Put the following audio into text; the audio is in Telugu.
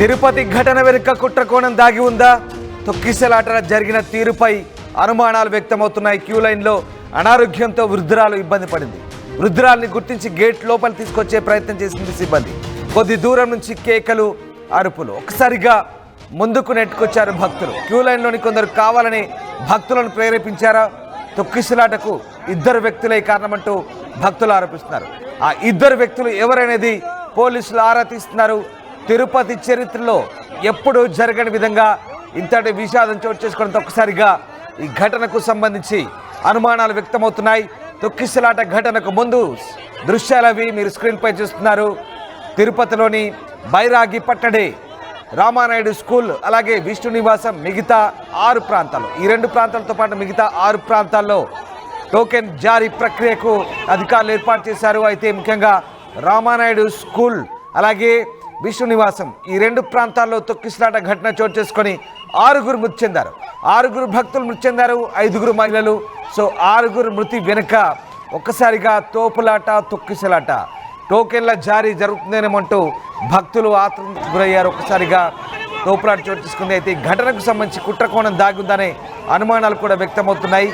తిరుపతి ఘటన వెనుక కుట్రకోణం దాగి ఉందా? తొక్కిసలాట జరిగిన తీరుపై అనుమానాలు వ్యక్తమవుతున్నాయి. క్యూ లైన్లో అనారోగ్యంతో వృద్ధురాలు ఇబ్బంది పడింది. వృద్ధురాల్ని గుర్తించి గేట్ లోపల తీసుకొచ్చే ప్రయత్నం చేసింది సిబ్బంది. కొద్ది దూరం నుంచి కేకలు, అరుపులు. ఒక్కసారిగా ముందుకు నెట్టుకొచ్చారు భక్తులు. క్యూ లైన్లోని కొందరు కావాలని భక్తులను ప్రేరేపించారా? తొక్కిసలాటకు ఇద్దరు వ్యక్తులే కారణమంటూ భక్తులు ఆరోపిస్తున్నారు. ఆ ఇద్దరు వ్యక్తులు ఎవరనేది పోలీసులు ఆరా తీస్తున్నారు. తిరుపతి చరిత్రలో ఎప్పుడూ జరగని విధంగా ఇంతటి విషాదం చోటు చేసుకోవడంతో ఒక్కసారిగా ఈ ఘటనకు సంబంధించి అనుమానాలు వ్యక్తమవుతున్నాయి. తొక్కిసలాట ఘటనకు ముందు దృశ్యాలవి మీరు స్క్రీన్పై చూస్తున్నారు. తిరుపతిలోని బైరాగి పట్టడే, రామానాయుడు స్కూల్, అలాగే విష్ణు నివాసం, మిగతా 6 ప్రాంతాలు, ఈ 2 ప్రాంతాలతో పాటు మిగతా 6 ప్రాంతాల్లో టోకెన్ జారీ ప్రక్రియకు అధికారులు ఏర్పాటు చేశారు. అయితే ముఖ్యంగా రామానాయుడు స్కూల్ అలాగే విష్ణు నివాసం ఈ 2 ప్రాంతాల్లో తొక్కిసలాట ఘటన చోటు చేసుకొని 6గురు మృతి చెందారు. 6గురు భక్తులు మృతి చెందారు, 5గురు మహిళలు. సో 6గురు మృతి వెనుక ఒక్కసారిగా తోపులాట, తొక్కిసలాట, టోకెన్ల జారీ జరుగుతుందేనేమంటూ భక్తులు ఆతృతకు గురయ్యారు. ఒక్కసారిగా తోపులాట చోటు చేసుకుంది. అయితే ఈ ఘటనకు సంబంధించి కుట్రకోణం దాగుందనే అనుమానాలు కూడా వ్యక్తమవుతున్నాయి.